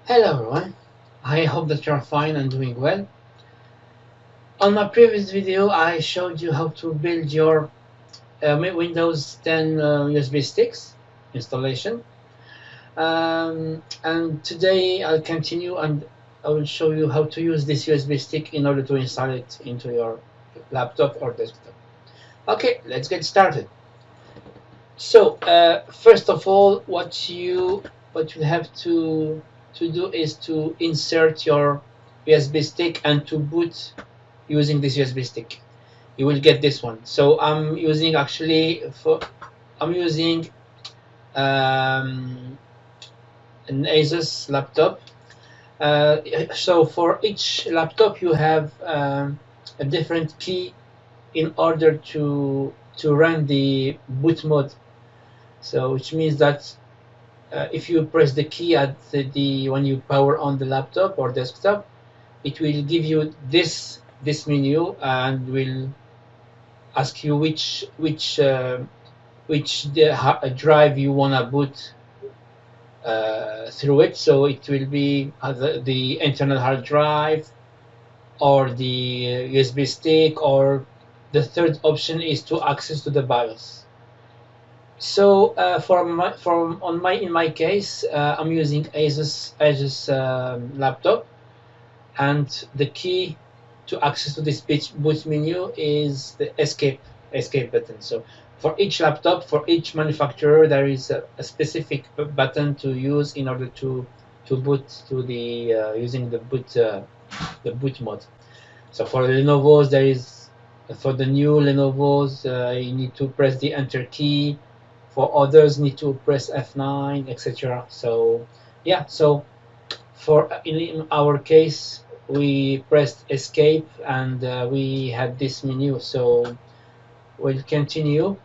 Hello everyone, I hope that you're fine and doing well. On my previous video I showed you how to build your Windows 10 USB sticks installation, and today I'll continue and I will show you how to use this USB stick in order to install it into your laptop or desktop. Okay, let's get started. So first of all, what you have to do is to insert your USB stick and to boot using this USB stick. You will get this one. So I'm using um, an Asus laptop. So for each laptop you have a different key in order to run the boot mode. So which means that if you press the key at the when you power on the laptop or desktop, it will give you this menu and will ask you which drive you wanna boot through it. So it will be the internal hard drive or the USB stick, or the third option is to access to the BIOS. So in my case, I'm using Asus laptop, and the key to access to this boot menu is the escape button. So for each laptop, for each manufacturer, there is a specific button to use in order to boot to the using the boot mode. So for the Lenovo's, for the new Lenovo's, you need to press the enter key. For others, need to press F9, etc. So yeah, so in our case, we pressed escape and we had this menu. So we'll continue.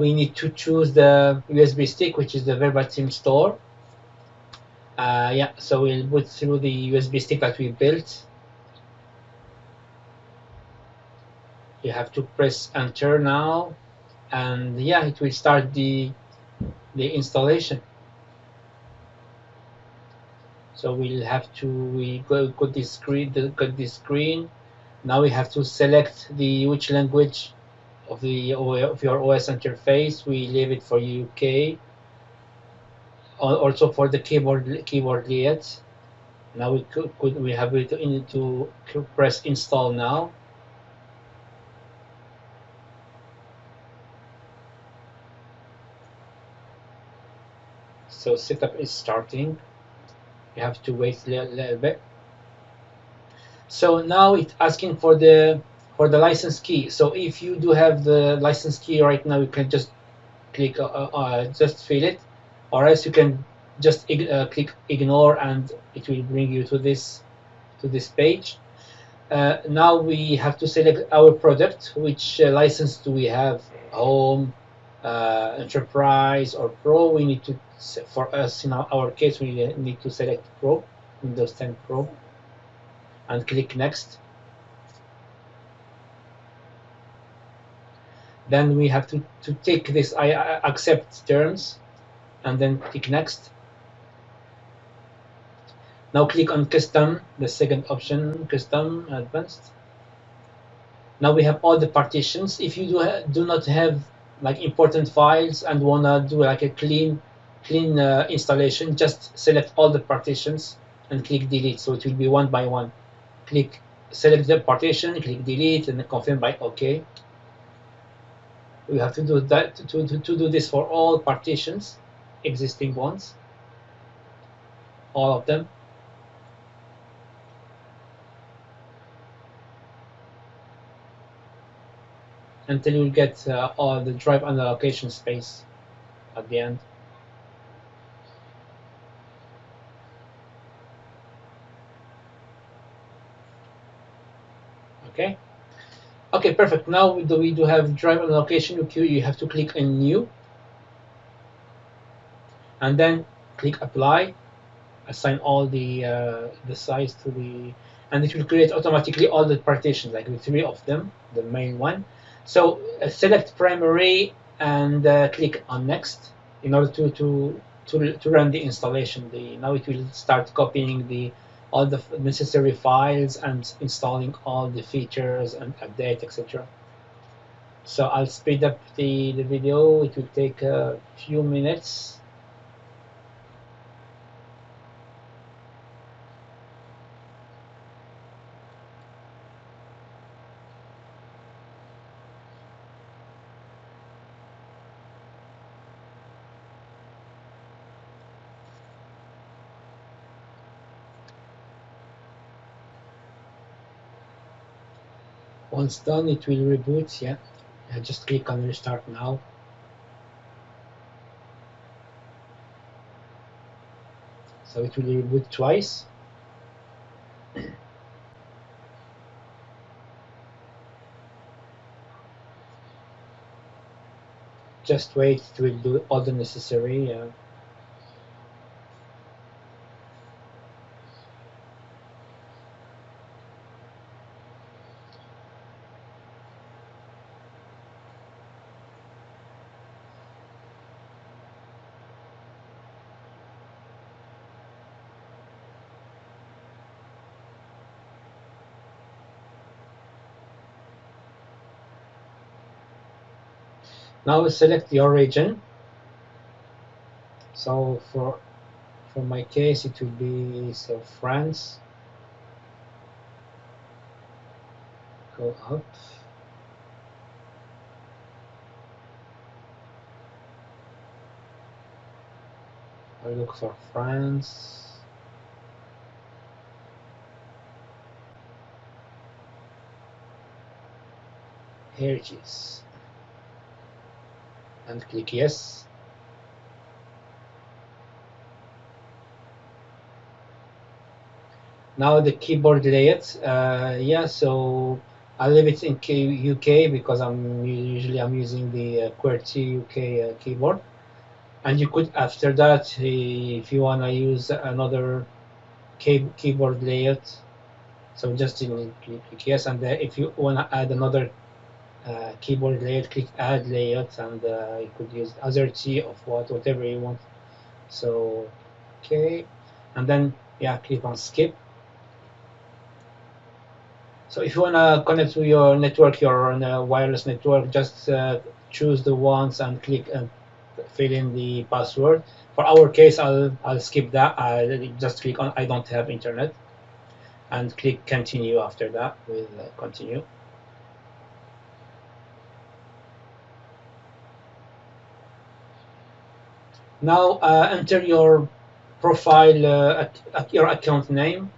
We need to choose the USB stick, which is the verbatim store. Yeah, so we'll boot through the USB stick that we built. You have to press enter now, and yeah, it will start the installation. So we got this screen. Now we have to select which language of your OS interface. We leave it for UK. Also for the keyboard layout. Now we have to press install now. So setup is starting. You have to wait a little bit. So now it's asking for the license key. So if you do have the license key right now, you can just click just fill it, or else you can just click ignore and it will bring you to this page. Now we have to select our product. Which license do we have? Home, Enterprise, or Pro? We need to, for us in our case, we need to select Pro, Windows 10 Pro, and click next. Then we have to take this I accept terms, and then click next. Now click on custom, the second option, custom advanced. Now we have all the partitions. If you do not have like important files and wanna do like a clean installation, just select all the partitions and click delete. So it will be one by one. Select the partition, click delete, and confirm by OK. We have to do that to do this for all partitions, existing ones, all of them, until you get all the drive and allocation space at the end. Okay. Okay, perfect. Now we do have drive and allocation queue. You have to click on new, and then click apply. Assign all the size to the, and it will create automatically all the partitions, like the three of them, the main one. So select primary and click on next in order to to run the installation. Now it will start copying all the necessary files and installing all the features and update, etc. So I'll speed up the video. It will take a few minutes. Once done, it will reboot. Yeah, just click on restart now. So it will reboot twice. Just wait, it will do all the necessary. Now select your region. So for my case, it will be so France. Go up. I look for France. Here it is. And click yes. Now the keyboard layout. Yeah, so I leave it in UK because I'm using the QWERTY UK keyboard. And you could after that, if you wanna use another keyboard layout, so just click yes, and if you wanna add another keyboard layout, click add layout, and you could use other T of whatever you want. So okay, and then yeah, click on skip. So if you wanna connect to your network, your on a wireless network, just choose the ones and click and fill in the password. For our case, I'll skip that. I'll just click on I don't have internet and click continue after that. We'll continue. Now enter your profile, your account name.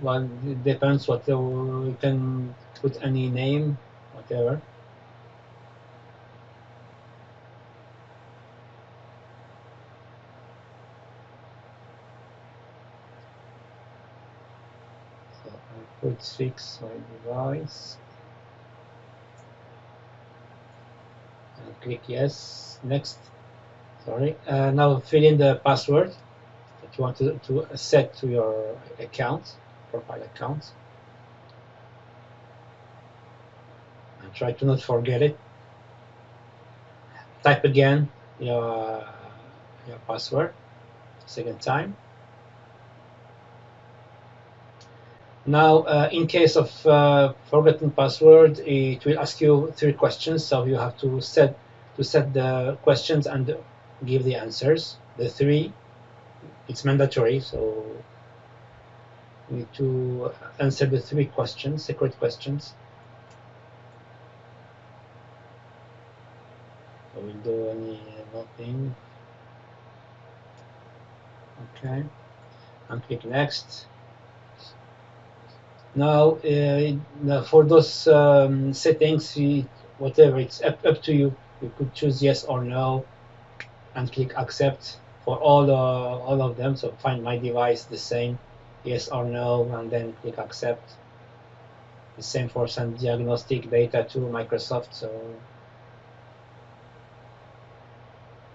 Well, it depends what you can put any name, whatever. So I put fix my device and click yes. Next. Sorry. Now fill in the password that you want to set to your account, profile account, and try to not forget it. Type again your password second time. Now, in case of forgotten password, it will ask you three questions. So you have to set the questions and give the answers. The three, it's mandatory. So you need to answer the three questions, secret questions. So we'll do nothing. Okay, and click next. Now for those settings, whatever, it's up to you. You could choose yes or no and click accept for all of them. So find my device, the same, yes or no, and then click accept. The same for some diagnostic data to Microsoft. So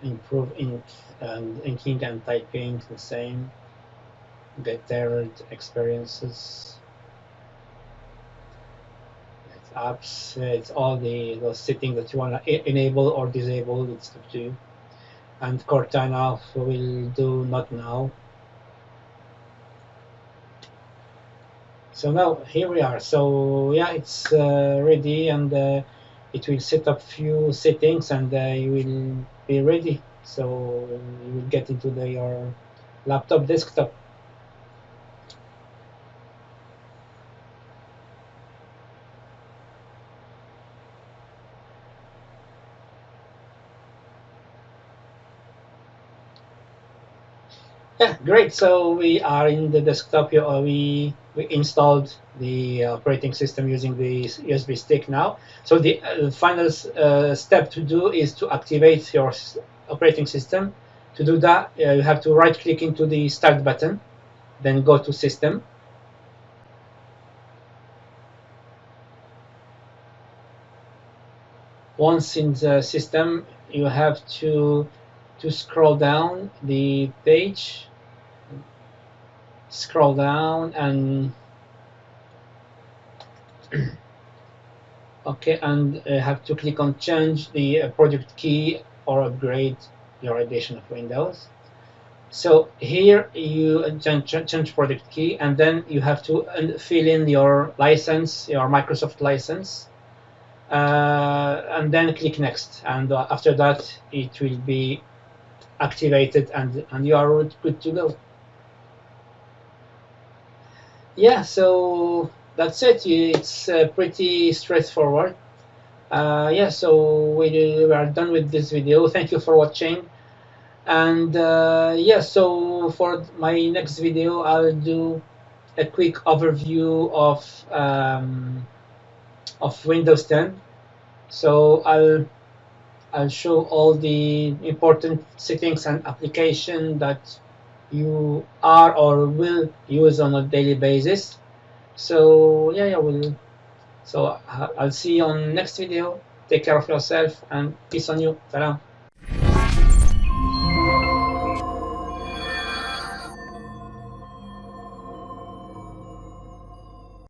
improve ink and inking and typing, the same. Better experiences. It's apps. It's all those settings that you want to enable or disable. It's up to you. and Cortana will do not now. So now here we are. So yeah, it's ready, and it will set up few settings, and you will be ready. So you will get into your laptop desktop. Yeah, great. So we are in the desktop. We installed the operating system using the USB stick now. So the final step to do is to activate your operating system. To do that, you have to right click into the start button, then go to system. Once in the system, you have to scroll down the page, scroll down, and okay, and have to click on change the project key or upgrade your edition of Windows. So here you change project key, and then you have to fill in your license, your Microsoft license, and then click next. And after that, it will be activated, and you are good to go. Yeah, so that's it. It's pretty straightforward. Yeah, so we are done with this video. Thank you for watching. And yeah, so for my next video, I'll do a quick overview of Windows 10. So I'll show all the important settings and application that you are or will use on a daily basis. So yeah, so I'll see you on next video. Take care of yourself and peace on you. Salam.